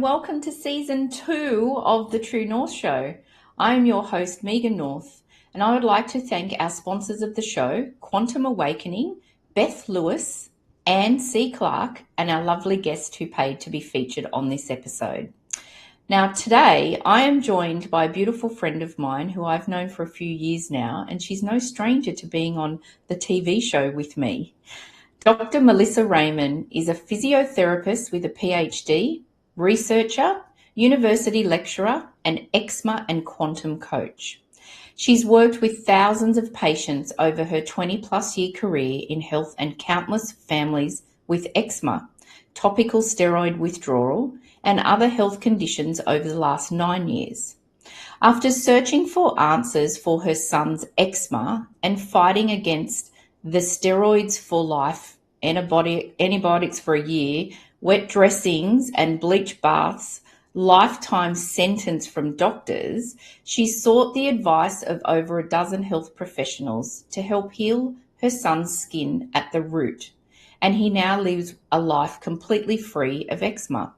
and welcome to season 2 of the True North Show. I am your host, Megan North, and I would like to thank our sponsors of the show, Quantum Awakening, Beth Lewis, Anne C. Clark, and our lovely guest who paid to be featured on this episode. Now, today I am joined by a beautiful friend of mine who I've known for a few years now, and she's no stranger to being on the TV show with me. Dr. Melissa Raymond is a physiotherapist with a PhD, researcher, university lecturer, and Eczema and Quantum coach. She's worked with thousands of patients over her 20-plus year career in health and countless families with eczema, topical steroid withdrawal, and other health conditions over the last 9 years. After searching for answers for her son's eczema and fighting against the steroids for life, antibiotics for a year, wet dressings and bleach baths, lifetime sentence from doctors, she sought the advice of over a dozen health professionals to help heal her son's skin at the root, and he now lives a life completely free of eczema.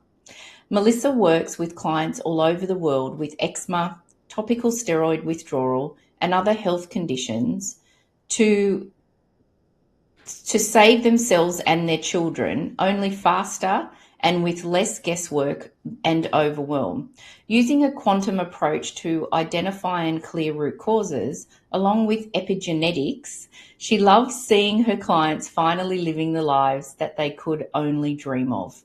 Melissa works with clients all over the world with eczema, topical steroid withdrawal, and other health conditions to save themselves and their children only faster and with less guesswork and overwhelm. Using a quantum approach to identify and clear root causes, along with epigenetics, she loves seeing her clients finally living the lives that they could only dream of.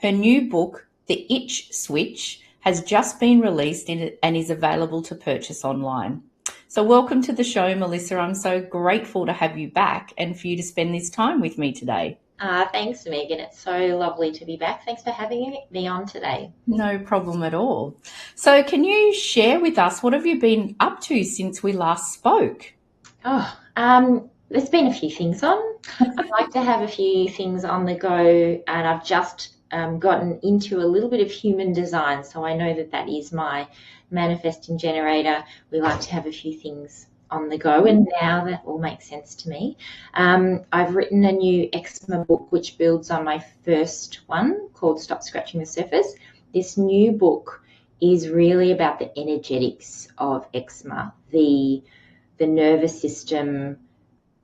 Her new book, The Itch Switch, has just been released and is available to purchase online. So welcome to the show, Melissa. I'm so grateful to have you back and for you to spend this time with me today. Thanks, Megan. It's so lovely to be back. Thanks for having me on today. No problem at all. So can you share with us, what have you been up to since we last spoke? There's been a few things on. I'd like to have a few things on the go, and I've just gotten into a little bit of human design, so I know that is my manifesting generator. We like to have a few things on the go, and now that all makes sense to me. I've written a new eczema book which builds on my first one called Stop Scratching the Surface. This new book is really about the energetics of eczema, the nervous system,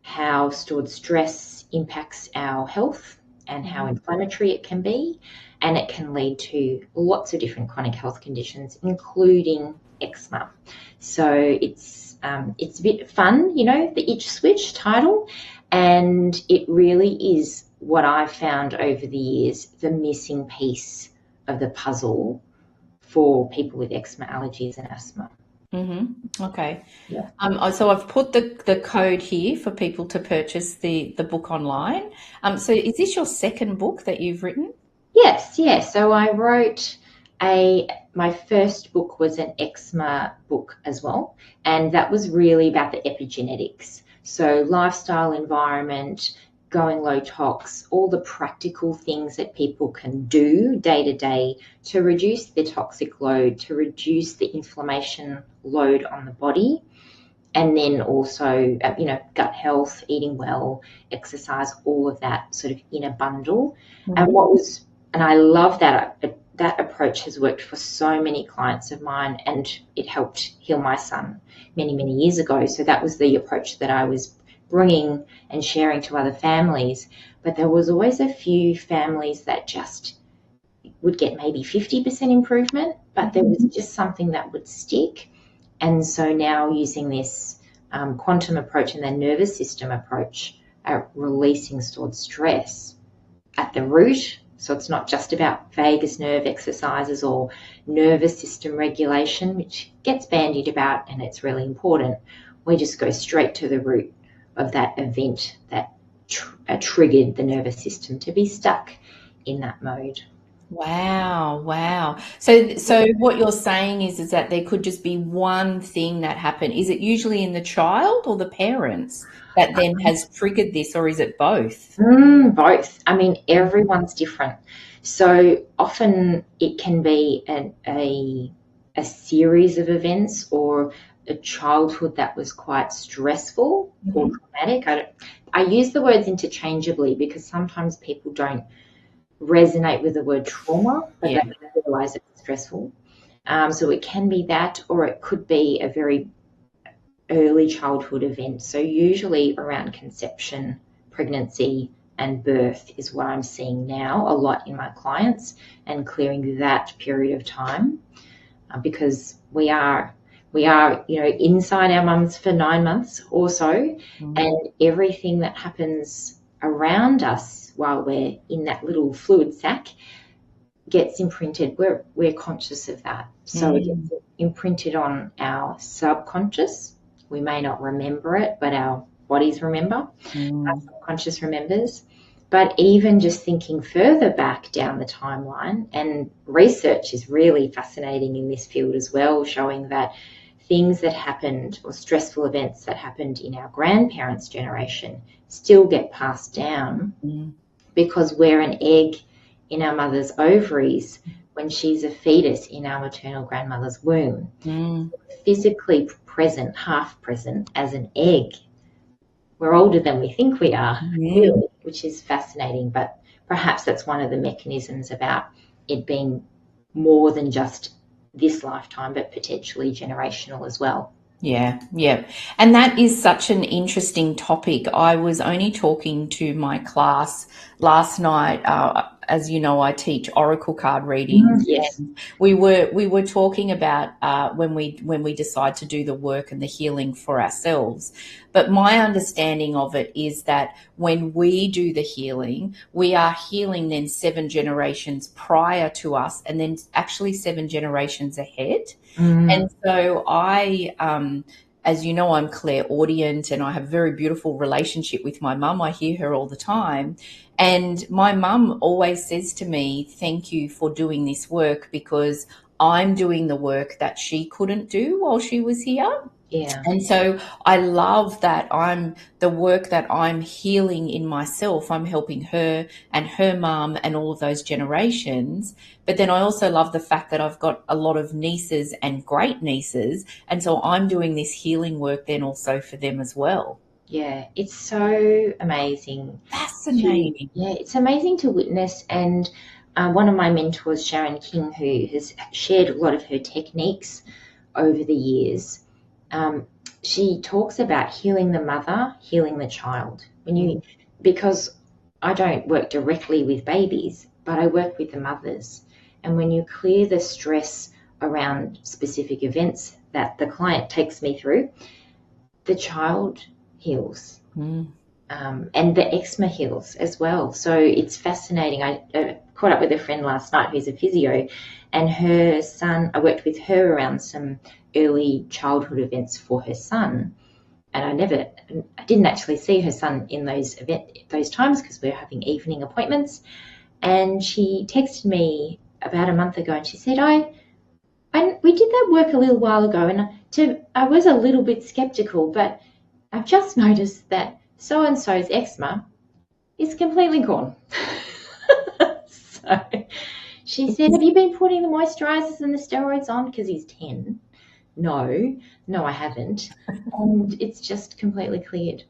how stored stress impacts our health and how inflammatory it can be, and it can lead to lots of different chronic health conditions, including eczema. So it's a bit fun, the Itch Switch title, and it really is what I've found over the years, the missing piece of the puzzle for people with eczema, allergies and asthma. Okay. Yeah. So I've put the code here for people to purchase the book online. So is this your second book that you've written? Yes. So I wrote my first book was an eczema book as well, and that was really about the epigenetics. So lifestyle, environment, going low tox, all the practical things that people can do day to day to reduce the toxic load, to reduce the inflammation load on the body, and then also, gut health, eating well, exercise, all of that sort of in a bundle. And I love that approach has worked for so many clients of mine, and it helped heal my son many, many years ago. So that was the approach that I was bringing and sharing to other families. But there was always a few families that just would get maybe 50% improvement, but there was just something that would stick. And so now using this quantum approach and the nervous system approach at releasing stored stress at the root. So it's not just about vagus nerve exercises or nervous system regulation, which gets bandied about and it's really important. We just go straight to the root of that event that triggered the nervous system to be stuck in that mode. Wow. So what you're saying is that there could just be one thing that happened. Is it usually in the child or the parents that then has triggered this, or is it both? Both. I mean, everyone's different. So often it can be a series of events or a childhood that was quite stressful or traumatic. I use the words interchangeably because sometimes people don't resonate with the word trauma, but Yeah. they don't realise it's stressful. So it can be that, or it could be a very early childhood event. So usually around conception, pregnancy, and birth is what I'm seeing now a lot in my clients, and clearing that period of time, because we are inside our mums for 9 months or so, and everything that happens around us while we're in that little fluid sac gets imprinted. We're conscious of that, so it gets imprinted on our subconscious. We may not remember it, but our bodies remember. Our subconscious remembers. But even just thinking further back down the timeline, and research is really fascinating in this field as well, showing that things that happened, or stressful events that happened in our grandparents' generation, still get passed down because we're an egg in our mother's ovaries when she's a fetus in our maternal grandmother's womb. Physically present, half present as an egg. We're older than we think we are, really, which is fascinating. But perhaps that's one of the mechanisms about it being more than just this lifetime, but potentially generational as well. Yeah, yeah. And that is such an interesting topic. I was only talking to my class last night. As you know, I teach oracle card readings. Yes. And we were talking about when we decide to do the work and the healing for ourselves. But my understanding of it is that when we do the healing, we are healing then 7 generations prior to us, and then actually 7 generations ahead. And so as you know, I'm clairaudient, and I have a very beautiful relationship with my mum. I hear her all the time. And my mum always says to me, thank you for doing this work, because I'm doing the work that she couldn't do while she was here. Yeah. And so I love that the work that I'm healing in myself, I'm helping her and her mum and all of those generations. But then I also love the fact that I've got a lot of nieces and great nieces. And so I'm doing this healing work then also for them as well. Yeah, it's so amazing. Fascinating. It's amazing to witness. And one of my mentors, Sharon King, who has shared a lot of her techniques over the years, she talks about healing the mother, healing the child. Because I don't work directly with babies, but I work with the mothers. And when you clear the stress around specific events that the client takes me through, the child heals. And the eczema heals as well. So it's fascinating. I caught up with a friend last night who's a physio, and her son, I worked with her around some early childhood events for her son. And I didn't actually see her son in those times, because we were having evening appointments. And she texted me about a month ago, and she said, we did that work a little while ago, and I was a little bit skeptical, but I've just noticed that so-and-so's eczema is completely gone. So she said, have you been putting the moisturizers and the steroids on? Because he's 10. No, I haven't. And it's just completely cleared.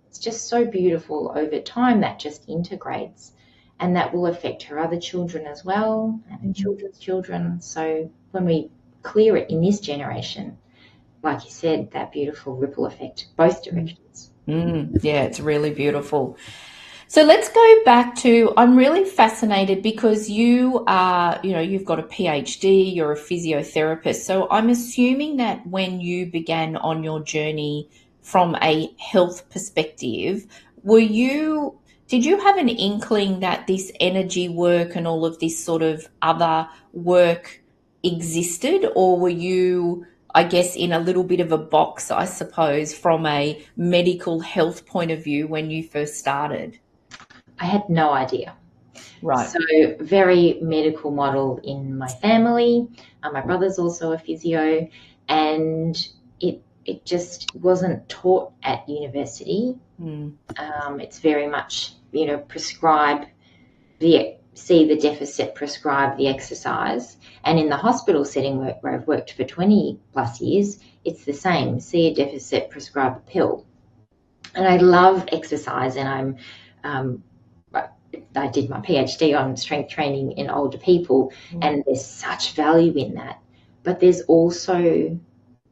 It's just so beautiful over time. That just integrates, and that will affect her other children as well, and her children's children. So when we clear it in this generation, like you said, that beautiful ripple effect, both directions. Yeah, it's really beautiful. So let's go back to, I'm really fascinated because you are, you've got a PhD, you're a physiotherapist. So I'm assuming that when you began on your journey from a health perspective, did you have an inkling that this energy work and all of this sort of other work existed, or were you, I guess, in a little bit of a box, I suppose, from a medical health point of view when you first started? I had no idea. Right. So very medical model in my family. My brother's also a physio, and it just wasn't taught at university. It's very much, prescribe see the deficit, prescribe the exercise. And in the hospital setting where I've worked for 20 plus years, it's the same. See a deficit, prescribe a pill. And I love exercise, and I did my PhD on strength training in older people, and there's such value in that. But there's also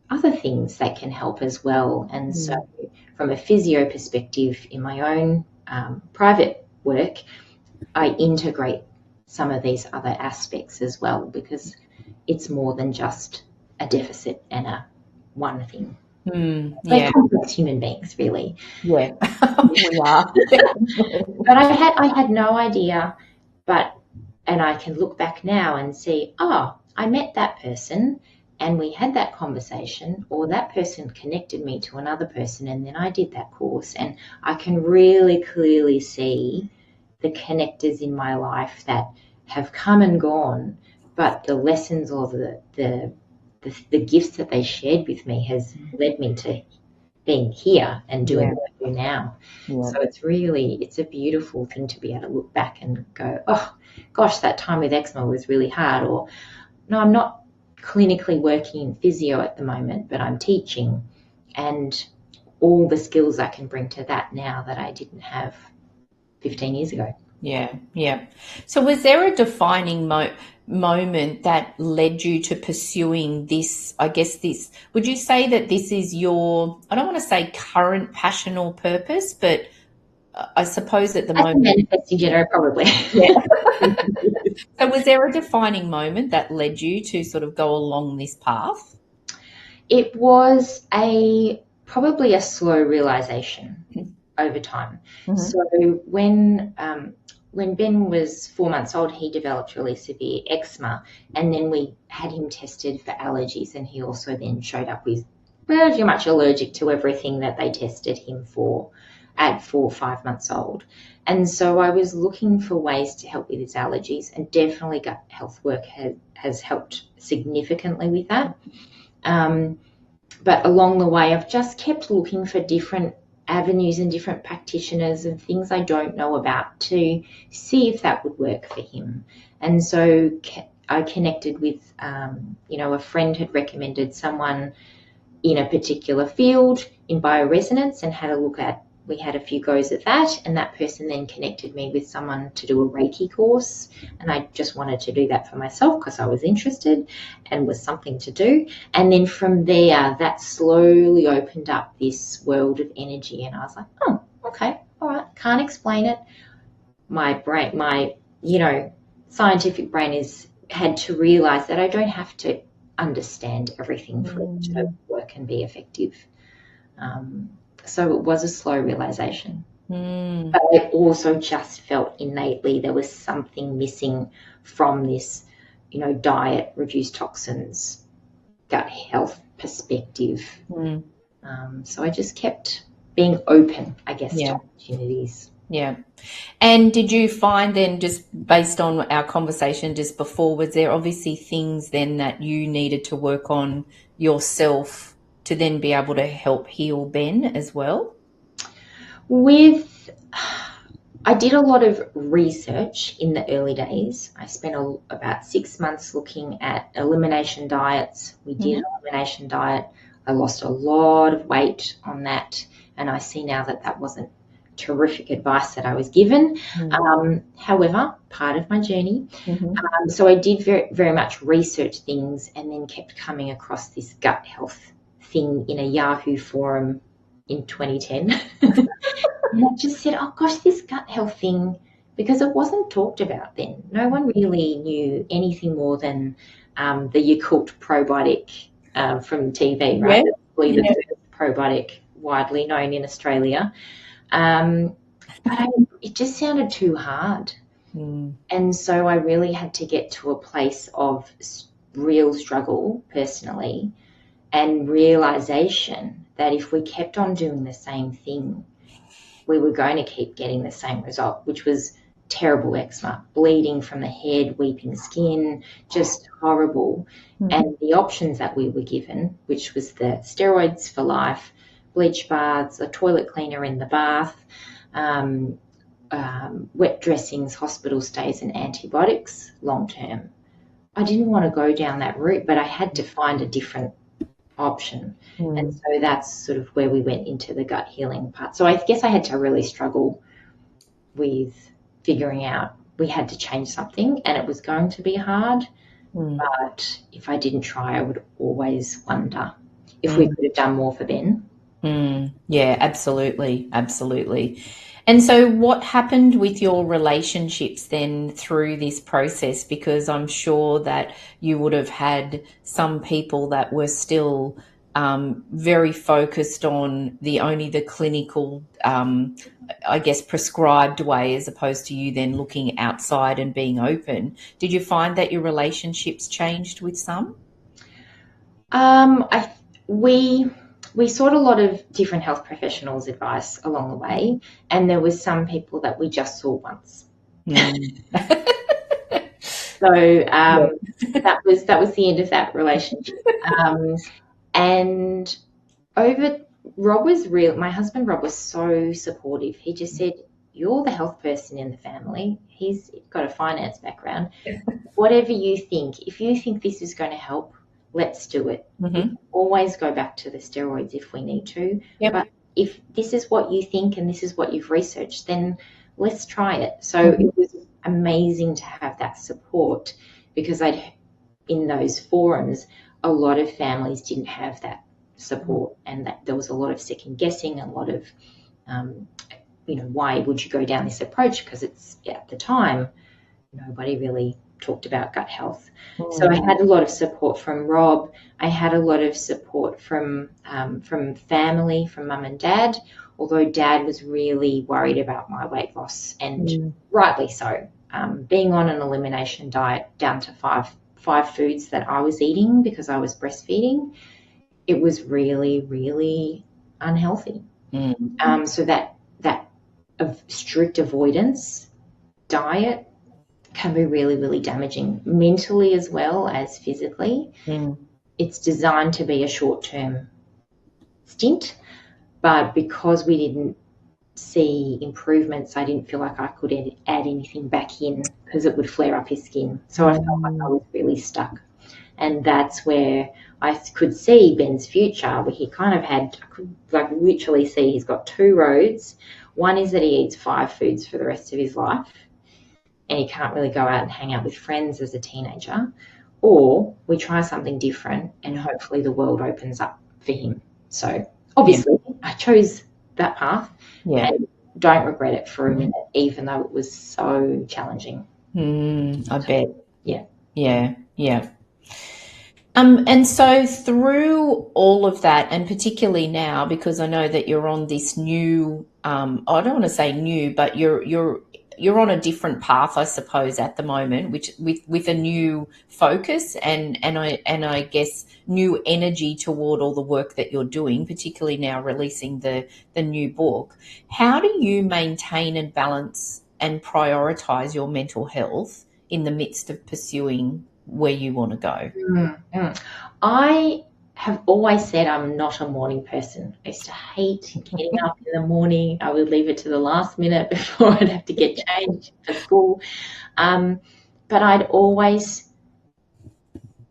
other things that can help as well. And so from a physio perspective, in my own private work, I integrate some of these other aspects as well, because it's more than just a deficit and a one thing. We're complex human beings, really. Yeah, we are. But I had no idea, and I can look back now and see, oh, I met that person and we had that conversation, or that person connected me to another person, and then I did that course, and I can really clearly see the connectors in my life that have come and gone, but the lessons or the gifts that they shared with me has led me to being here and doing what I do now. So it's a beautiful thing to be able to look back and go, oh gosh, that time with eczema was really hard. Or no, I'm not clinically working in physio at the moment, but I'm teaching, and all the skills I can bring to that now that I didn't have 15 years ago. Yeah. So was there a defining moment that led you to pursuing this, I guess would you say that this is your, I don't want to say current passion or purpose, but I suppose at the moment. Manifesting generator, probably. So was there a defining moment that led you to sort of go along this path? It was probably a slow realization over time. So when Ben was 4 months old, he developed really severe eczema, and then we had him tested for allergies, and he also then showed up with pretty much allergic to everything that they tested him for at 4 or 5 months old. And so I was looking for ways to help with his allergies, and definitely gut health work has helped significantly with that. But along the way, I've just kept looking for different avenues and different practitioners and things I don't know about to see if that would work for him. And so I connected with, a friend had recommended someone in a particular field in bioresonance, and we had a few goes at that, and that person then connected me with someone to do a Reiki course, and I just wanted to do that for myself because I was interested and was something to do. And then from there, that slowly opened up this world of energy, and I was like, oh, okay, all right, can't explain it. My brain, scientific brain had to realize that I don't have to understand everything for it to work and be effective. So it was a slow realization. But I also just felt innately there was something missing from this, diet, reduced toxins, gut health perspective. So I just kept being open, I guess, to opportunities. Yeah. And did you find then, just based on our conversation just before, was there obviously things then that you needed to work on yourself to then be able to help heal Ben as well? I did a lot of research in the early days. I spent about 6 months looking at elimination diets. We did an elimination diet. I lost a lot of weight on that, and I see now that wasn't terrific advice that I was given. However, part of my journey. So I did very, very much research things, and then kept coming across this gut health thing in a Yahoo forum in 2010. And I just said, oh gosh, this gut health thing, because it wasn't talked about then. No one really knew anything more than the Yakult probiotic from TV, right? That's probably the first probiotic widely known in Australia. But it just sounded too hard. And so I really had to get to a place of real struggle personally, and realization that if we kept on doing the same thing, we were going to keep getting the same result, which was terrible eczema, bleeding from the head, weeping skin, just horrible. And the options that we were given, which was the steroids for life, bleach baths, a toilet cleaner in the bath, wet dressings, hospital stays, and antibiotics long term. I didn't want to go down that route, but I had to find a different option. And so that's sort of where we went into the gut healing part. So I guess I had to really struggle with figuring out we had to change something, and it was going to be hard. But if I didn't try, I would always wonder if we could have done more for Ben. Yeah, absolutely. Absolutely. And so what happened with your relationships then through this process? Because I'm sure that you would have had some people that were still very focused on only the clinical, I guess, prescribed way, as opposed to you then looking outside and being open. Did you find that your relationships changed with some? We sought a lot of different health professionals' advice along the way, and there was some people that we just saw once. So that was the end of that relationship. And my husband Rob was so supportive. He just said, "You're the health person in the family." He's got a finance background. Whatever you think, if you think this is going to help, let's do it. Always go back to the steroids if we need to. Yep. But if this is what you think and this is what you've researched, then let's try it. So it was amazing to have that support, because in those forums, a lot of families didn't have that support, and that there was a lot of second guessing, a lot of, why would you go down this approach? Because it's, at the time, nobody really talked about gut health. So I had a lot of support from Rob. I had a lot of support from family, from mum and dad, although dad was really worried about my weight loss, and rightly so. Being on an elimination diet down to five foods that I was eating because I was breastfeeding, it was really, really unhealthy. So that strict avoidance diet can be really, really damaging, mentally as well as physically. It's designed to be a short-term stint, but because we didn't see improvements, I didn't feel like I could add anything back in, because it would flare up his skin. So I felt like I was really stuck. And that's where I could see Ben's future, where he kind of I could literally see he's got two roads. One is that he eats 5 foods for the rest of his life, and he can't really go out and hang out with friends as a teenager, or we try something different and hopefully the world opens up for him. So obviously I chose that path and don't regret it for a minute, even though it was so challenging. I bet. Yeah. And so through all of that, and particularly now, because I know that you're on this new, I don't want to say new, but you're on a different path, I suppose, at the moment, which with a new focus and I guess new energy toward all the work that you're doing, particularly now releasing the new book. How do you maintain and balance and prioritize your mental health in the midst of pursuing where you want to go? I have always said I'm not a morning person. I used to hate getting up in the morning. I would leave it to the last minute before I'd have to get changed for school. But I'd always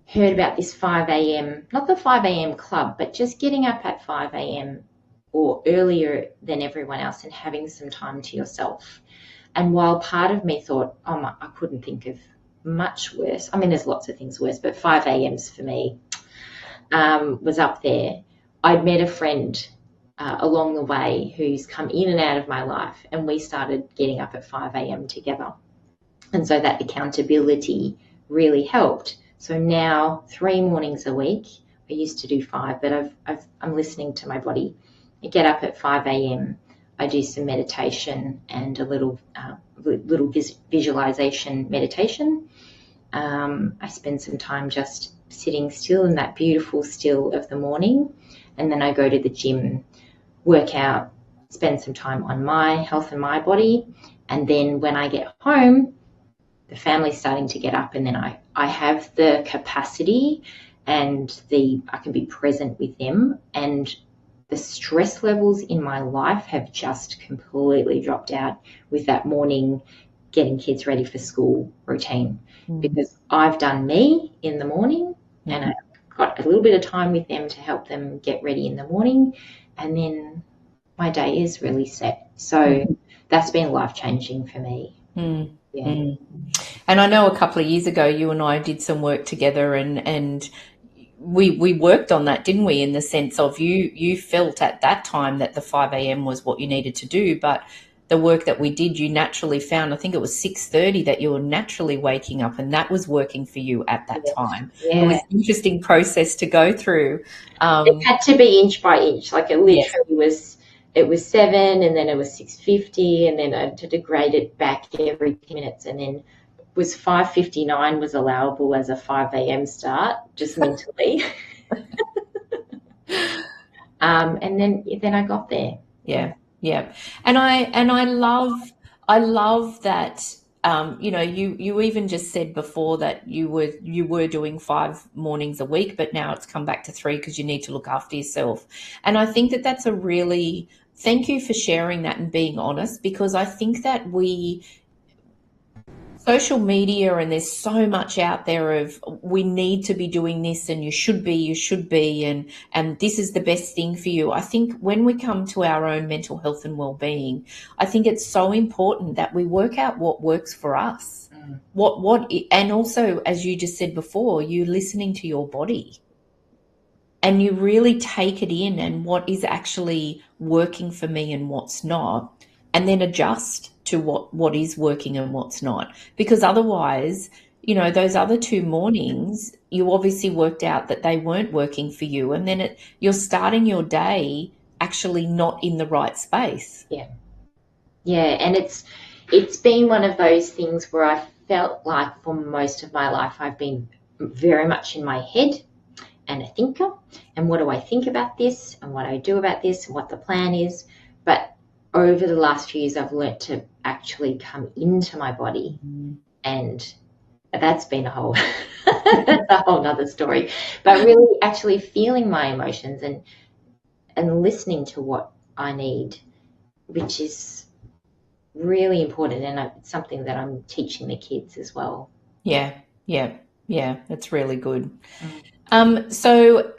heard about this 5 a.m., not the 5 a.m. club, but just getting up at 5 a.m. or earlier than everyone else and having some time to yourself. And while part of me thought, I couldn't think of much worse. I mean, there's lots of things worse, but 5 a.m.s for me was up there. I'd met a friend along the way who's come in and out of my life, and we started getting up at 5 a.m. together. And so that accountability really helped. So now 3 mornings a week, I used to do 5, but I'm listening to my body. I get up at 5 a.m. I do some meditation and a little visualization meditation. I spend some time just sitting still in that beautiful still of the morning, and then I go to the gym, work out, spend some time on my health and my body, and then when I get home, the family's starting to get up, and then I have the capacity and I can be present with them, and the stress levels in my life have just completely dropped out with that morning getting kids ready for school routine, because I've done me in the morning and I've got a little bit of time with them to help them get ready in the morning, and then my day is really set. So that's been life-changing for me. Mm, Yeah. mm. And I know a couple of years ago, you and I did some work together, and we worked on that, didn't we? In the sense of you felt at that time that the 5 a.m. was what you needed to do, but the work that we did, you naturally found, I think it was 6:30 that you were naturally waking up, and that was working for you at that time. It Yeah. was an interesting process to go through. It had to be inch by inch. Like it Yes. literally was, it was 7 and then it was 6:50 and then I had to degrade it back every 10 minutes and then was 5:59 was allowable as a 5 a.m. start, just mentally. And then I got there. Yeah, yeah. And I love that, you even just said before that you were doing 5 mornings a week, but now it's come back to 3 because you need to look after yourself. And I think that that's a really, thank you for sharing that and being honest, because I think that social media, and there's so much out there of we need to be doing this, and you should be, and this is the best thing for you. I think when we come to our own mental health and well-being, I think it's so important that we work out what works for us. And also, as you just said before, you listening to your body, and you really take it in, and what is actually working for me and what's not, and then adjust to what is working and what's not. Because otherwise, those other 2 mornings, you obviously worked out that they weren't working for you, and then you're starting your day actually not in the right space. Yeah. Yeah. And it's been one of those things where I felt like for most of my life I've been very much in my head and a thinker, and what do I think about this and what do I do about this and what the plan is. But over the last few years I've learnt to actually come into my body, and that's been that's a whole nother story. But really actually feeling my emotions and listening to what I need, which is really important, and it's something that I'm teaching the kids as well. Yeah, yeah, yeah. That's really good. So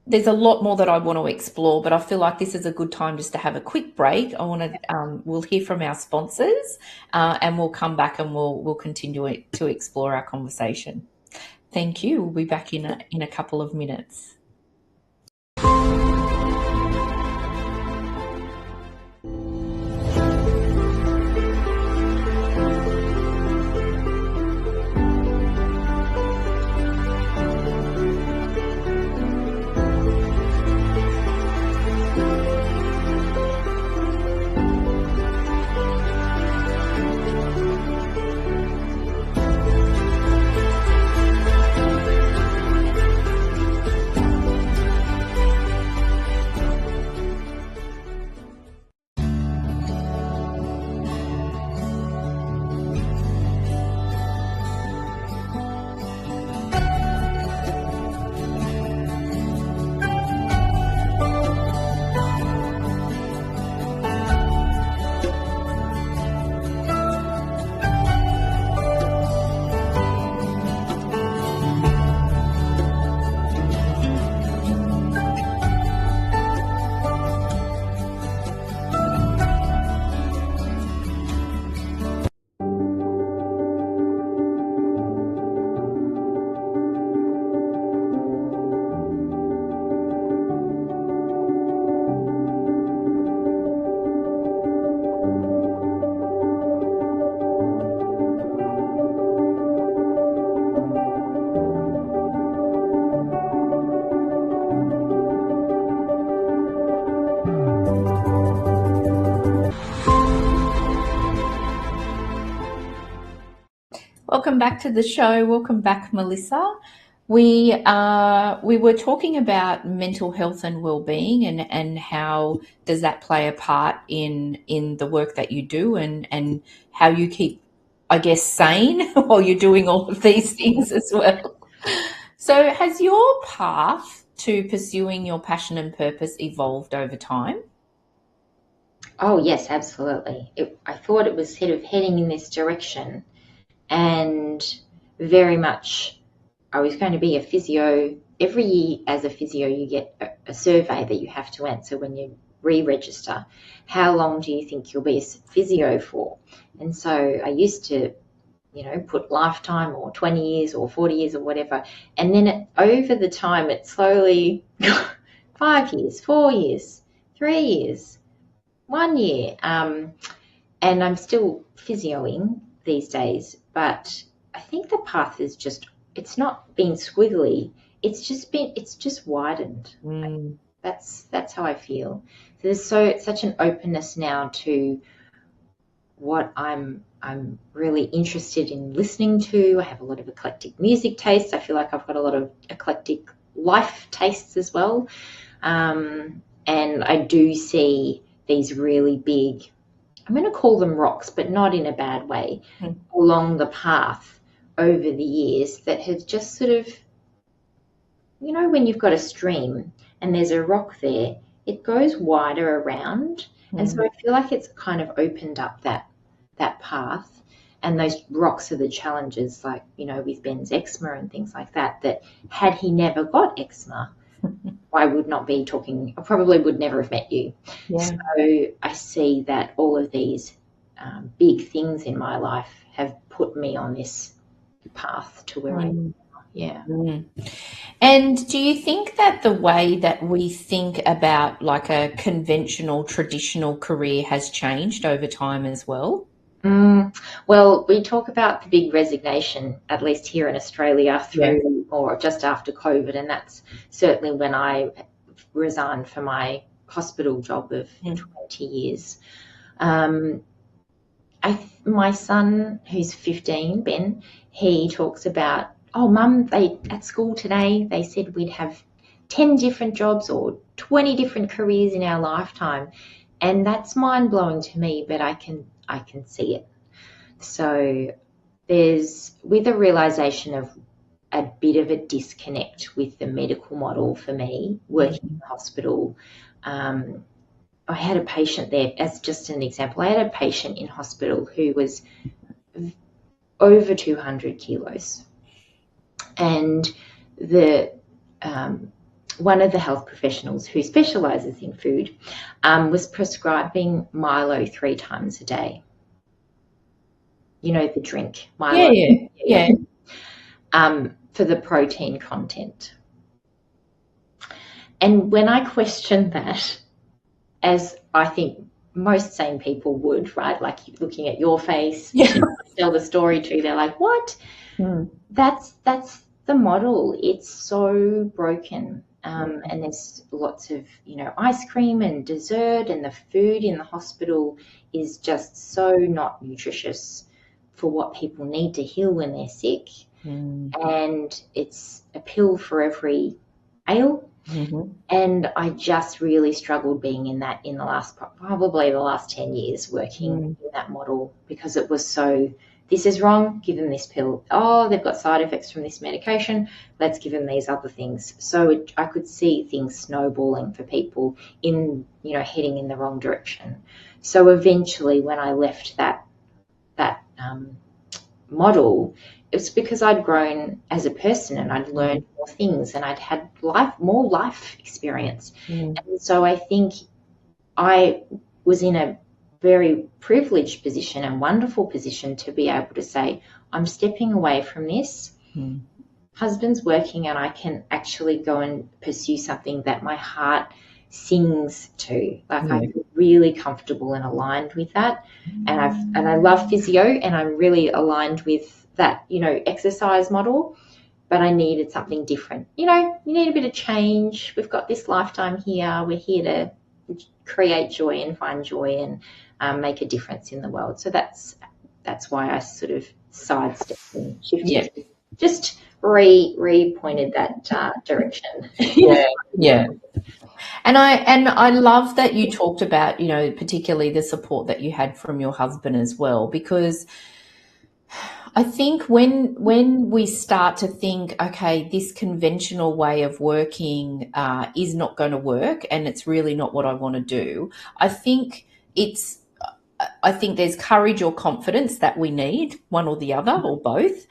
there's a lot more that I want to explore, but I feel like this is a good time just to have a quick break. We'll hear from our sponsors, and we'll come back and we'll continue to explore our conversation. Thank you. We'll be back in a couple of minutes. Welcome back to the show. Welcome back, Melissa. We were talking about mental health and well-being, and how does that play a part in the work that you do, and how you keep, I guess, sane while you're doing all of these things as well. So has your path to pursuing your passion and purpose evolved over time? Oh, yes, absolutely. I thought it was sort of heading in this direction, and very much I was going to be a physio. Every year as a physio, you get a survey that you have to answer when re-register. How long do you think you'll be a physio for? And so I used to, put lifetime or 20 years or 40 years or whatever. And then over the time, it slowly 5 years, 4 years, 3 years, 1 year. And I'm still physioing these days, but I think the path is it's not been squiggly. It's just widened. That's how I feel. There's such an openness now to what I'm really interested in listening to. I have a lot of eclectic music tastes. I feel like I've got a lot of eclectic life tastes as well. And I do see these really big, I'm going to call them rocks, but not in a bad way, along the path over the years that have just sort of, when you've got a stream and there's a rock there, it goes wider around. And so I feel like it's kind of opened up that path. And those rocks are the challenges, like, with Ben's eczema and things like that, that had he never got eczema, I would not be talking, I probably would never have met you. Yeah. So I see that all of these big things in my life have put me on this path to where I am. Yeah. And do you think that the way that we think about like a conventional, traditional career has changed over time as well? Well, we talk about the big resignation, at least here in Australia, through or just after COVID, and that's certainly when I resigned for my hospital job of 20 years. My son, who's 15, Ben, he talks about, oh, Mum, at school today, they said we'd have 10 different jobs or 20 different careers in our lifetime. And that's mind-blowing to me, but I can see it. So there's, with a realization of a bit of a disconnect with the medical model for me, working in the hospital. I had a patient there, as just an example, I had a patient in hospital who was over 200 kilos. And one of the health professionals who specializes in food was prescribing Milo 3 times a day. The drink, Milo. Yeah. For the protein content. And when I questioned that, as I think most sane people would, right? Like looking at your face, tell the story to, they're like, what? That's the model. It's so broken. And there's lots of, ice cream and dessert, and the food in the hospital is just so not nutritious for what people need to heal when they're sick. And it's a pill for every ail. And I just really struggled being in that in probably the last 10 years working in that model, because it was so, this is wrong, give them this pill. Oh, they've got side effects from this medication, let's give them these other things. So I could see things snowballing for people in, heading in the wrong direction. So eventually when I left that model, it was because I'd grown as a person and I'd learned more things and I'd had more life experience. And so I think I was in a very privileged position and wonderful position to be able to say, I'm stepping away from this. Husband's working and I can actually go and pursue something that my heart sings to. Like I feel really comfortable and aligned with that. And I love physio and I'm really aligned with that, exercise model, but I needed something different. You need a bit of change. We've got this lifetime here. We're here to create joy and find joy and make a difference in the world. So that's why I sort of sidestepped and shifted. Just re-pointed that direction. Yeah. And I love that you talked about, particularly the support that you had from your husband as well, because I think when we start to think, okay, this conventional way of working is not going to work and it's really not what I want to do, I think there's courage or confidence that we need, one or the other or both.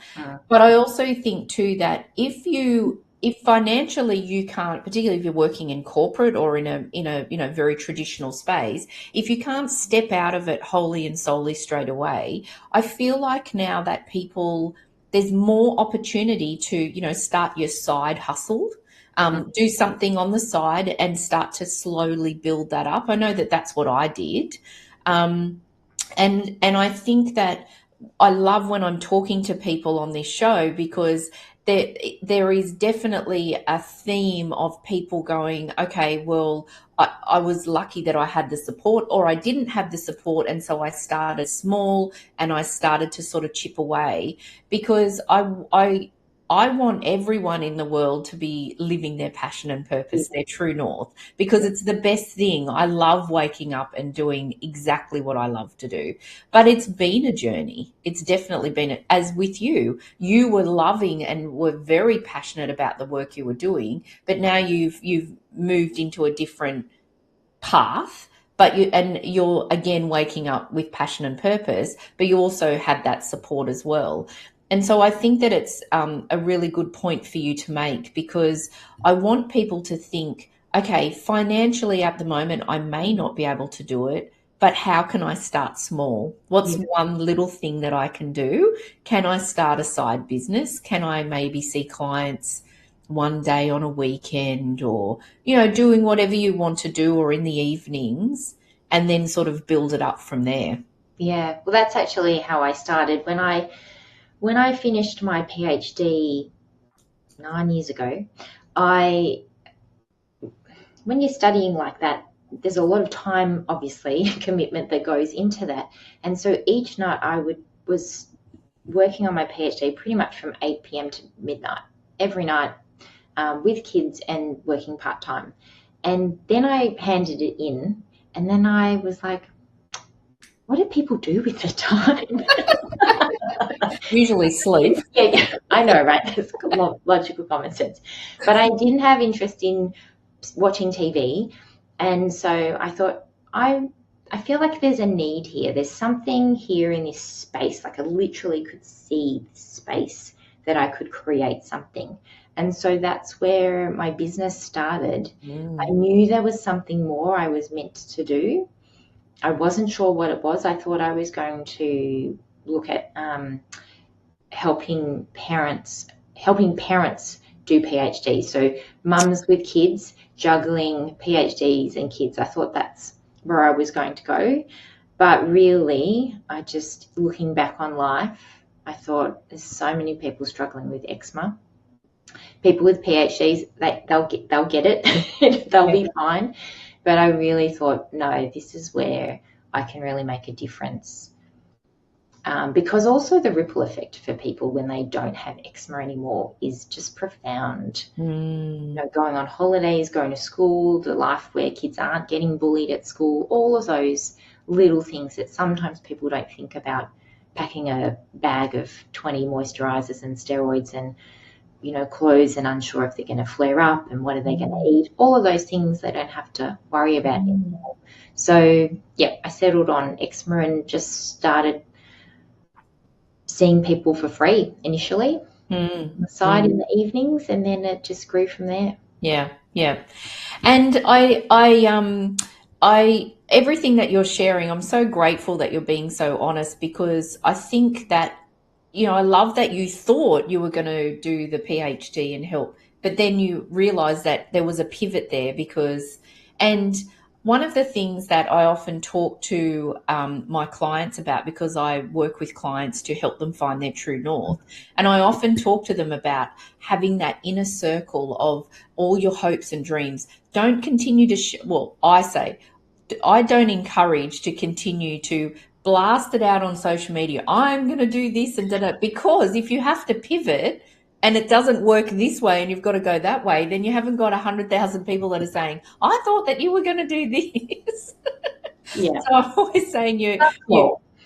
But I also think too that if you if financially you can't, particularly if you're working in corporate or in a very traditional space, if you can't step out of it wholly and solely straight away, I feel like now that there's more opportunity to, start your side hustle, do something on the side and start to slowly build that up. I know that that's what I did. And I think that I love when I'm talking to people on this show, because there is definitely a theme of people going, okay, well, I was lucky that I had the support, or I didn't have the support, and so I started small and I started to sort of chip away, because I want everyone in the world to be living their passion and purpose, their true north, because it's the best thing. I love waking up and doing exactly what I love to do. But it's been a journey. It's definitely been, as with you, you were loving and were very passionate about the work you were doing, but now you've moved into a different path, but you're again waking up with passion and purpose, but you also had that support as well. And so I think that it's a really good point for you to make, because I want people to think, okay, financially at the moment, I may not be able to do it, but how can I start small? What's one little thing that I can do? Can I start a side business? Can I maybe see clients one day on a weekend, or, doing whatever you want to do, or in the evenings, and then sort of build it up from there? Yeah, well, that's actually how I started. When I finished my PhD 9 years ago, when you're studying like that, there's a lot of time, obviously, commitment that goes into that. And so each night was working on my PhD pretty much from 8 p.m. to midnight, every night, with kids and working part-time. And then I handed it in, and then I was like, what do people do with the time? Usually sleep. Yeah, I know, right? That's logical common sense. But I didn't have interest in watching TV. And so I thought, I feel like there's a need here. There's something here in this space. Like I literally could see this space that I could create something. And so that's where my business started. I knew there was something more I was meant to do. I wasn't sure what it was. I thought I was going to look at helping parents do PhDs. So mums with kids juggling PhDs and kids. I thought that's where I was going to go. But really, looking back on life, I thought there's so many people struggling with eczema. People with PhDs, they'll get it. They'll be fine. But I really thought, no, this is where I can really make a difference. Because also the ripple effect for people when they don't have eczema anymore is just profound. Going on holidays, going to school, the life where kids aren't getting bullied at school, all of those little things that sometimes people don't think about, packing a bag of 20 moisturizers and steroids and clothes and unsure if they're going to flare up and what are they going to eat. All of those things they don't have to worry about anymore. So, yeah, I settled on eczema and just started seeing people for free initially, on the side in the evenings, and then it just grew from there. Yeah. And I everything that you're sharing, I'm so grateful that you're being so honest, because I think that, I love that you thought you were going to do the PhD and help, but then you realized that there was a pivot there, and one of the things that I often talk to my clients about, because I work with clients to help them find their true north, and I often talk to them about having that inner circle of all your hopes and dreams. Don't continue to, I say, I don't encourage to continue to blast it out on social media. I'm going to do this and that, because if you have to pivot and it doesn't work this way and you've got to go that way, then you haven't got 100,000 people that are saying, I thought that you were going to do this. Yeah. So I'm always saying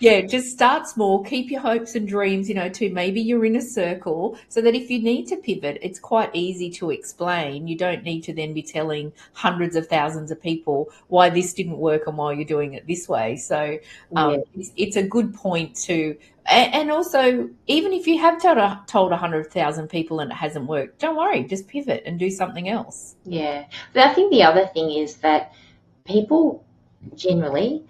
just start small, keep your hopes and dreams, to maybe you're in a circle, so that if you need to pivot, it's quite easy to explain. You don't need to then be telling hundreds of thousands of people why this didn't work and why you're doing it this way. So it's a good point to And also, even if you have told 100,000 people and it hasn't worked, don't worry, just pivot and do something else. Yeah. But I think the other thing is that people generally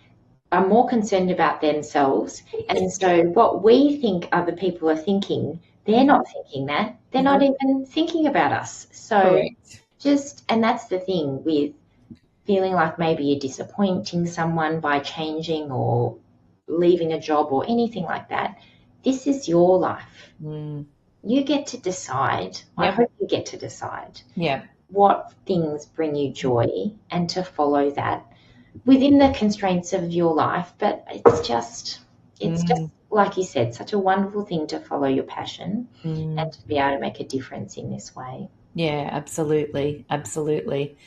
are more concerned about themselves. And so what we think other people are thinking, they're not thinking that. They're not even thinking about us. So Correct. and that's the thing with feeling like maybe you're disappointing someone by changing or leaving a job or anything like that. This is your life. You get to decide. Yep. I hope you get to decide what things bring you joy and to follow that within the constraints of your life. But it's just like you said, such a wonderful thing to follow your passion and to be able to make a difference in this way. Yeah, absolutely. Absolutely.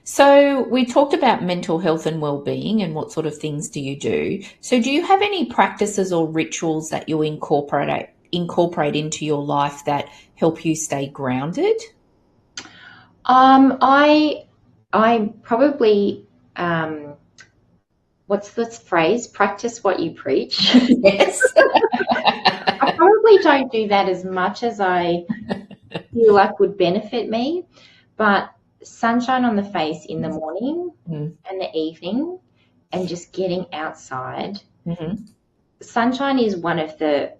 So we talked about mental health and well-being and what sort of things do you do. So do you have any practices or rituals that you incorporate into your life that help you stay grounded? I probably what's this phrase? Practice what you preach. Yes. I probably don't do that as much as I feel like would benefit me, but sunshine on the face in the morning and the evening and just getting outside. Sunshine is one of the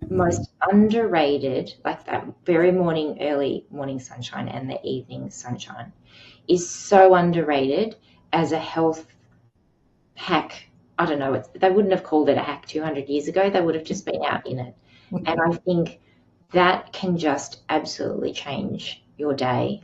most underrated, like that very early morning sunshine and the evening sunshine is so underrated as a health hack. I don't know, they wouldn't have called it a hack 200 years ago. They would have just been out in it. And I think that can just absolutely change your day.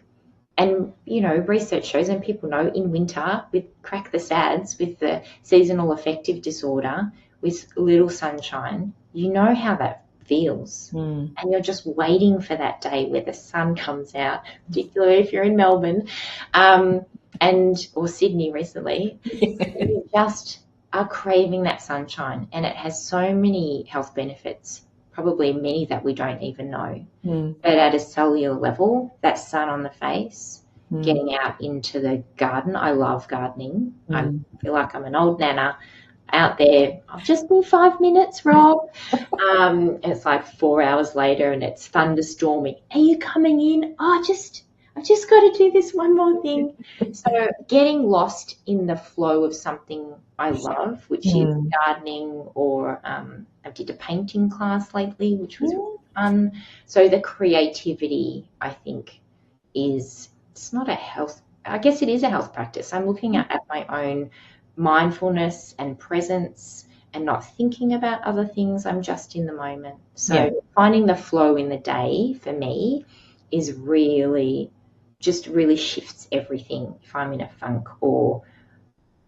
And, research shows, and people know, in winter, with crack the SADS, with the seasonal affective disorder, with little sunshine, you know how that feels. And you're just waiting for that day where the sun comes out, particularly if you're in Melbourne or Sydney recently. You just are craving that sunshine, and it has so many health benefits, probably many that we don't even know. But at a cellular level, that sun on the face, getting out into the garden. I love gardening. I feel like I'm an old nana out there. I'll just be 5 minutes, Rob. It's like 4 hours later and it's thunderstorming. Are you coming in? Oh, I've just got to do this one more thing. So getting lost in the flow of something I love, which is gardening, or I did a painting class lately, which was really fun. So the creativity, I think, it's not a health, I guess it is a health practice. I'm looking at my own mindfulness and presence and not thinking about other things. I'm just in the moment. So finding the flow in the day for me is really shifts everything. If I'm in a funk, or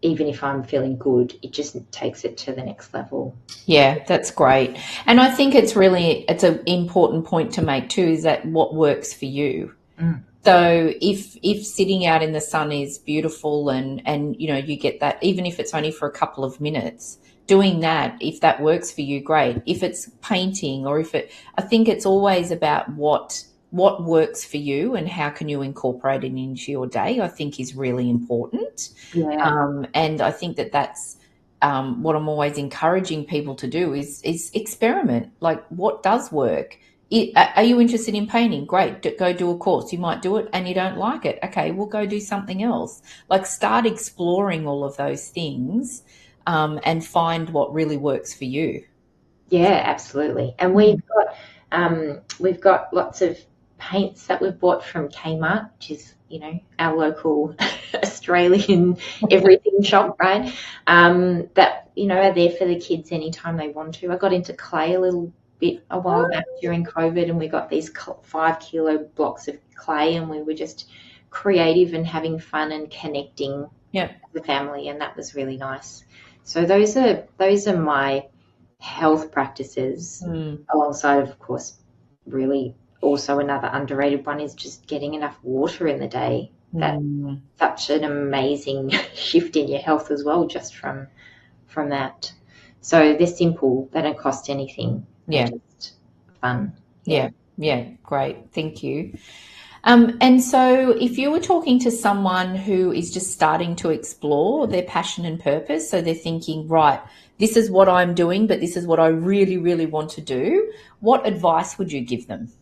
even if I'm feeling good, it just takes it to the next level. Yeah, that's great. And I think it's an important point to make too, is that what works for you. So if sitting out in the sun is beautiful and you get that, even if it's only for a couple of minutes, doing that, if that works for you, great. If it's painting, or I think it's always about what works for you and how can you incorporate it into your day, I think is really important. And I think that's what I'm always encouraging people to do is experiment. Like, what does work? Are you interested in painting? Great, go do a course. You might do it and you don't like it. Okay, we'll go do something else. Like, start exploring all of those things and find what really works for you. Yeah, absolutely. And we've got lots of paints that we've bought from Kmart, which is, our local Australian everything shop, right? That, are there for the kids anytime they want to. I got into clay a little bit a while back during COVID, and we got these 5 kilo blocks of clay, and we were just creative and having fun and connecting as a family, and that was really nice. So those are my health practices, alongside, of course, really also another underrated one is just getting enough water in the day. That's such an amazing shift in your health as well, just from that. So they're simple, they don't cost anything. They're just fun. Yeah, great. Thank you. And so if you were talking to someone who is just starting to explore their passion and purpose, so they're thinking, right, this is what I'm doing, but this is what I really, really want to do, what advice would you give them?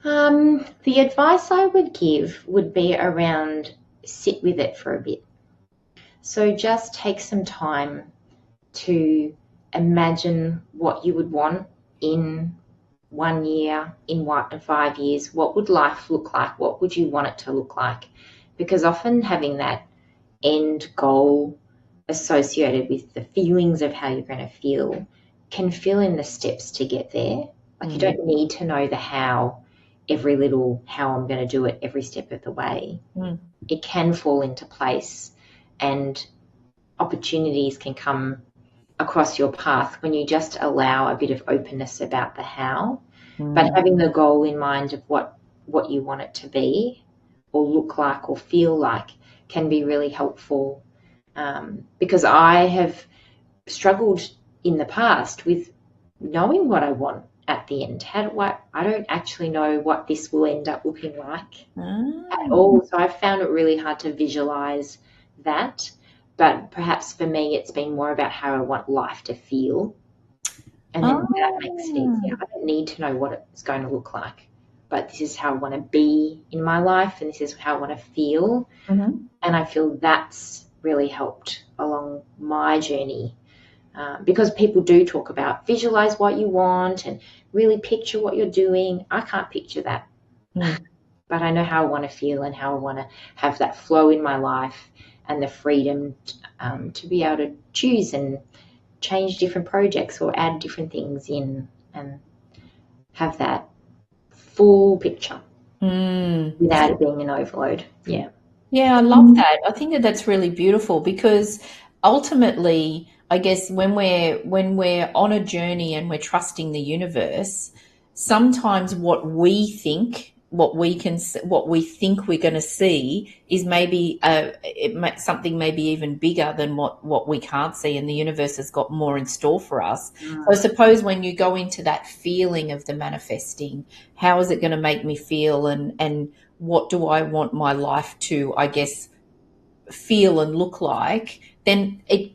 The advice I would give would be around sit with it for a bit. So just take some time to imagine what you would want in 1 year, in 5 years. What would life look like? What would you want it to look like? Because often having that end goal associated with the feelings of how you're going to feel can fill in the steps to get there. Like you don't need to know the how, how I'm going to do it every step of the way. It can fall into place and opportunities can come across your path when you just allow a bit of openness about the how, but having the goal in mind of what you want it to be or look like or feel like can be really helpful. Because I have struggled in the past with knowing what I want at the end. I don't actually know what this will end up looking like at all. So I've found it really hard to visualize that. But perhaps for me, it's been more about how I want life to feel. And then that makes it easier. I don't need to know what it's going to look like, but this is how I want to be in my life and this is how I want to feel. And I feel that's really helped along my journey. Because people do talk about visualize what you want and really picture what you're doing. I can't picture that. But I know how I want to feel and how I want to have that flow in my life and the freedom to be able to choose and change different projects or add different things in and have that full picture without it being an overload. Yeah. Yeah, I love that. I think that that's really beautiful because ultimately, I guess when we're on a journey and we're trusting the universe, sometimes what we think we're going to see is maybe something maybe even bigger than what we can't see, and the universe has got more in store for us. So I suppose when you go into that feeling of the manifesting, how is it going to make me feel, and what do I want my life to, I guess, feel and look like, then it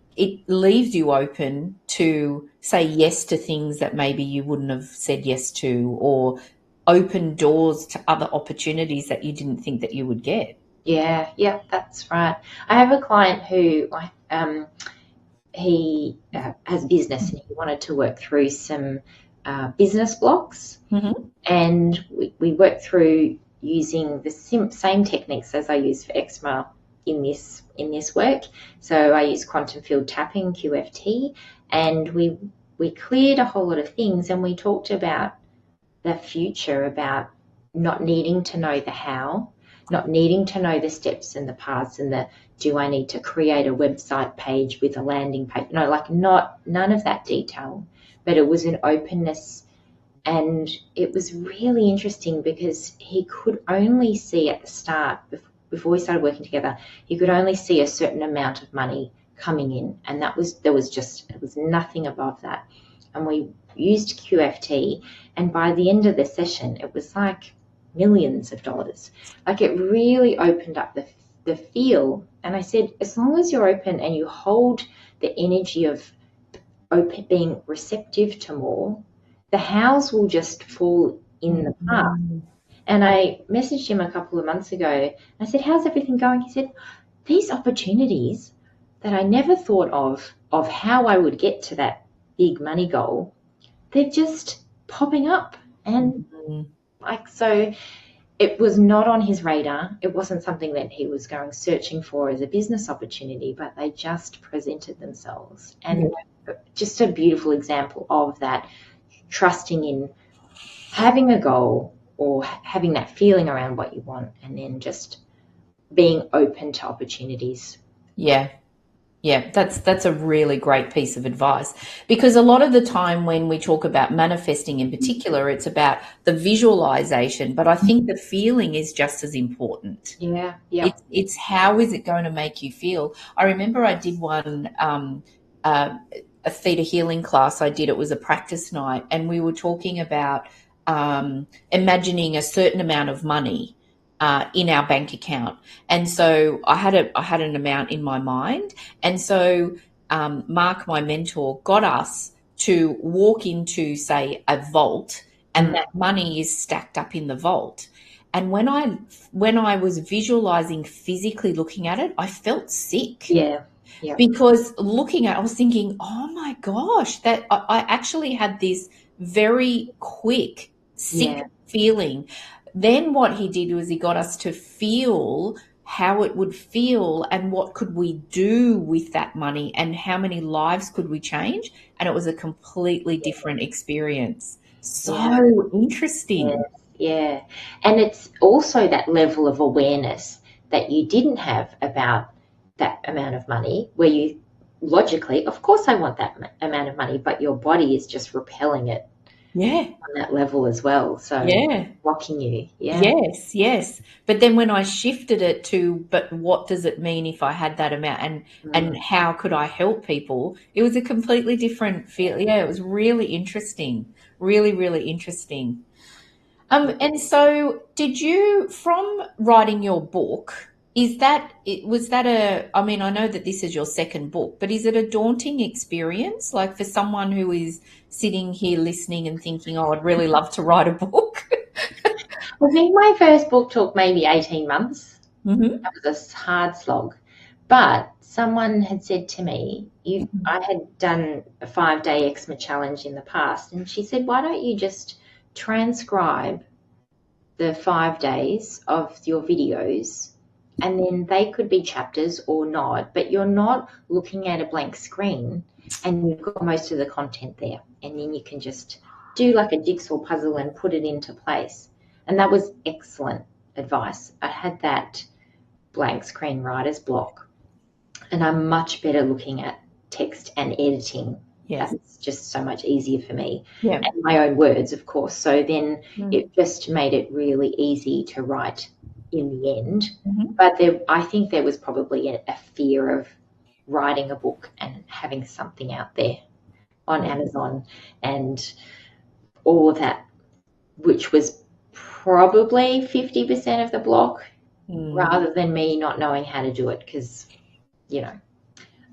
leaves you open to say yes to things that maybe you wouldn't have said yes to, or open doors to other opportunities that you didn't think that you would get. Yeah, that's right. I have a client who he has business and he wanted to work through some business blocks, and we worked through using the same techniques as I use for eczema in this work. So I use quantum field tapping, QFT, and we cleared a whole lot of things, and we talked about the future, about not needing to know the how, not needing to know the steps and the paths and do I need to create a website page with a landing page? No, like none of that detail, but it was an openness. And it was really interesting because he could only see at the start, before we started working together, he could only see a certain amount of money coming in. And there was nothing above that. And we used QFT, and by the end of the session, it was like millions of dollars. Like it really opened up the feel. And I said, as long as you're open and you hold the energy of being receptive to more, the hows will just fall in the path. And I messaged him a couple of months ago. I said, how's everything going? He said, these opportunities that I never thought of how I would get to that big money goal, they're just popping up. And so it was not on his radar. It wasn't something that he was going searching for as a business opportunity, but they just presented themselves. And just a beautiful example of that, trusting in having a goal or having that feeling around what you want, and then just being open to opportunities. Yeah, that's a really great piece of advice, because a lot of the time when we talk about manifesting in particular, it's about the visualization, but I think the feeling is just as important. Yeah. It's how is it going to make you feel? I remember I did one a theta healing class I did. It was a practice night, and we were talking about imagining a certain amount of money in our bank account. And so I had an amount in my mind. And so Mark, my mentor, got us to walk into, say, a vault, and that money is stacked up in the vault. And when I was visualizing, physically looking at it, I felt sick. Yeah. Yeah. Because looking at it, I was thinking, oh my gosh, that I actually had this very quick sick feeling. Then what he did was he got us to feel how it would feel and what could we do with that money and how many lives could we change. And it was a completely different experience. So interesting. Yeah. And it's also that level of awareness that you didn't have about that amount of money, where you logically, of course I want that amount of money, but your body is just repelling it on that level as well. So blocking you. Yes. But then when I shifted it to, but what does it mean if I had that amount, and how could I help people? It was a completely different feel. Yeah, it was really interesting. Really, really interesting. And so did you, from writing your book, I mean, I know that this is your second book, but is it a daunting experience? Like for someone who is sitting here listening and thinking, oh, I'd really love to write a book. I think my first book took maybe 18 months. Mm-hmm. That was a hard slog. But someone had said to me, I had done a 5-day eczema challenge in the past, and she said, why don't you just transcribe the 5 days of your videos, and then they could be chapters or not, but you're not looking at a blank screen and you've got most of the content there, and then you can just do like a jigsaw puzzle and put it into place. And that was excellent advice. I had that blank screen writer's block, and I'm much better looking at text and editing. That's just so much easier for me. And my own words, of course. So then it just made it really easy to write in the end. But I think there was probably a fear of writing a book and having something out there on Amazon and all of that, which was probably 50% of the block, rather than me not knowing how to do it, because,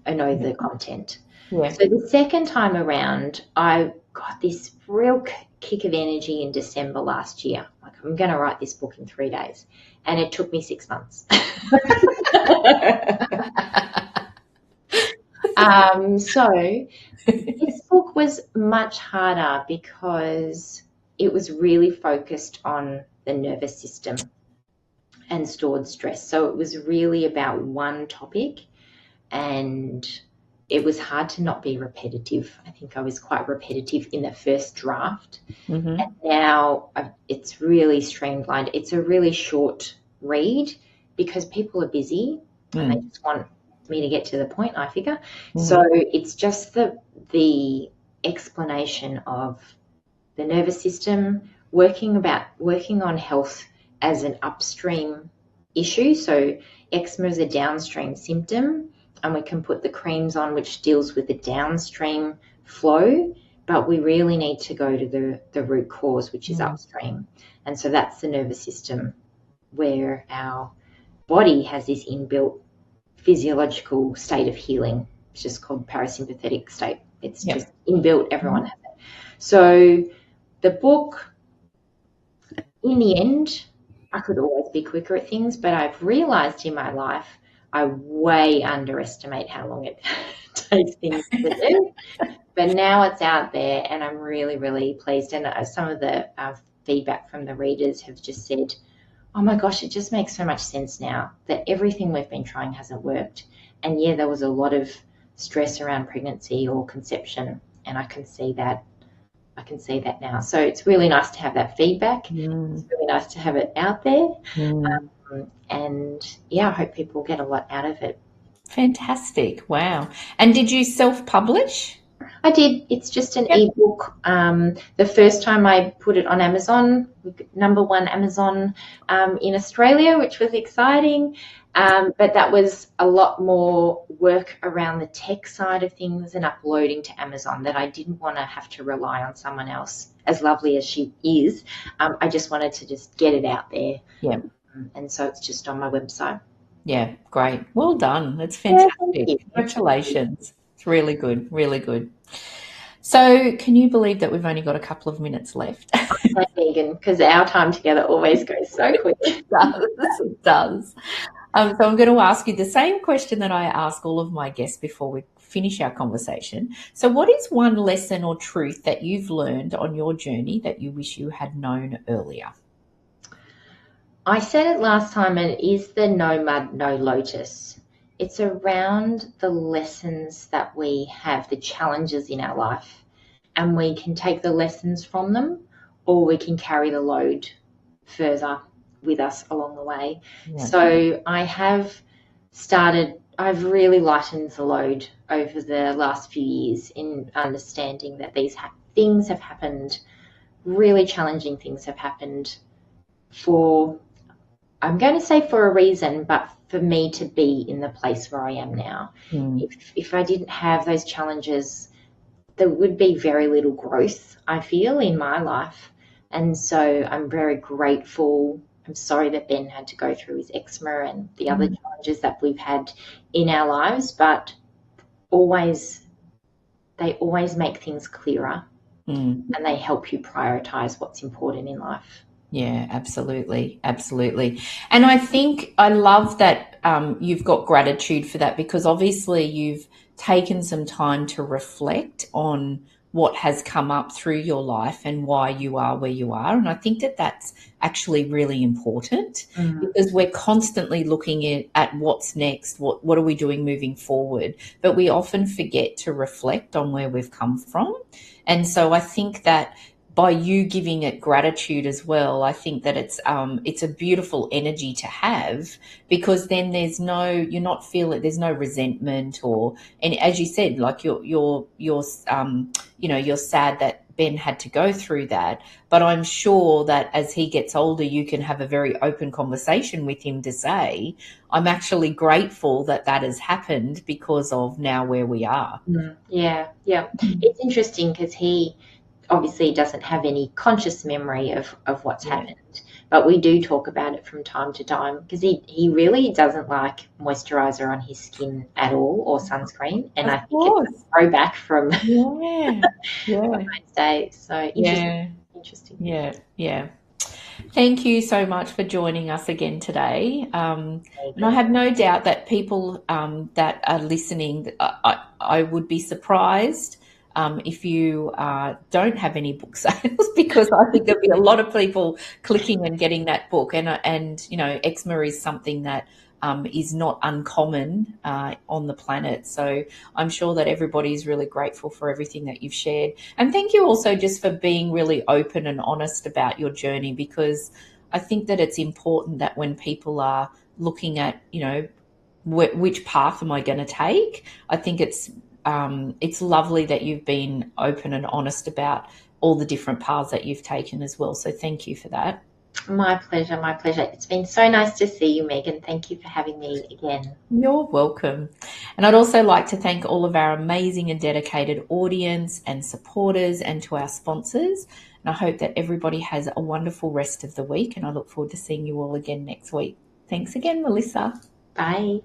I know the content. So the second time around, I got this real kick of energy in December last year. Like, I'm going to write this book in 3 days. And it took me 6 months. So this book was much harder because it was really focused on the nervous system and stored stress. So it was really about one topic, and it was hard to not be repetitive. I think I was quite repetitive in the first draft. And now it's really streamlined. It's a really short read because people are busy and they just want me to get to the point, I figure. So it's just the explanation of the nervous system, working on health as an upstream issue. So eczema is a downstream symptom, and we can put the creams on which deals with the downstream flow, but we really need to go to the root cause, which is upstream. And so that's the nervous system, where our body has this inbuilt physiological state of healing. It's just called parasympathetic state. It's just inbuilt. Everyone has it. So the book, in the end, I could always be quicker at things, but I've realized in my life I way underestimate how long it takes things to do. But now it's out there, and I'm really, really pleased. And some of the feedback from the readers have just said, oh my gosh, it just makes so much sense now that everything we've been trying hasn't worked. And there was a lot of stress around pregnancy or conception, and I can see that now. So it's really nice to have that feedback. It's really nice to have it out there. And I hope people get a lot out of it. Fantastic. Wow. And did you self-publish? I did. It's just an ebook. The first time I put it on Amazon, #1 Amazon in Australia, which was exciting. But that was a lot more work around the tech side of things and uploading to Amazon, that I didn't want to have to rely on someone else as lovely as she is, I just wanted to just get it out there. Yeah. And so it's just on my website. Yeah, great. Well done. That's Yeah, fantastic. thank you. Congratulations. It's really good, really good. So can you believe that we've only got a couple of minutes left? Megan, because our time together always goes so quick. It does. It does. So I'm going to ask you the same question that I ask all of my guests before we finish our conversation. So what is one lesson or truth that you've learned on your journey that you wish you had known earlier? I said it last time, and it is the no mud, no lotus. It's around the lessons that we have, the challenges in our life, and we can take the lessons from them, or we can carry the load further with us along the way. Yeah. So I've really lightened the load over the last few years in understanding that these things have happened, really challenging things have happened I'm going to say for a reason, but for me to be in the place where I am now. If I didn't have those challenges, there would be very little growth, I feel, in my life. And so I'm very grateful. I'm sorry that Ben had to go through his eczema and the other challenges that we've had in our lives, but they always make things clearer and they help you prioritize what's important in life. Yeah, absolutely. Absolutely. And I think I love that you've got gratitude for that, because obviously you've taken some time to reflect on what has come up through your life and why you are where you are. And I think that that's actually really important because we're constantly looking at what's next, what are we doing moving forward, but we often forget to reflect on where we've come from. And so I think that by you giving it gratitude as well, I think that it's a beautiful energy to have, because then there's no resentment and as you said, like you're sad that Ben had to go through that, but I'm sure that as he gets older, you can have a very open conversation with him to say, I'm actually grateful that has happened because of now where we are. Yeah. It's interesting because he obviously doesn't have any conscious memory of what's happened, but we do talk about it from time to time because he really doesn't like moisturizer on his skin at all, or sunscreen, and I think it's a throwback from those days. So interesting. Yeah. Thank you so much for joining us again today. And I have no doubt that people that are listening, I would be surprised if you don't have any book sales, because I think there'll be a lot of people clicking and getting that book. And you know, eczema is something that is not uncommon on the planet. So I'm sure that everybody is really grateful for everything that you've shared. And thank you also just for being really open and honest about your journey, because I think that it's important that when people are looking at, you know, which path am I going to take, I think it's lovely that you've been open and honest about all the different paths that you've taken as well. So thank you for that. My pleasure. It's been so nice to see you, Megan. Thank you for having me again. You're welcome. And I'd also like to thank all of our amazing and dedicated audience and supporters, and to our sponsors. And I hope that everybody has a wonderful rest of the week, and I look forward to seeing you all again next week. Thanks again, Melissa. Bye.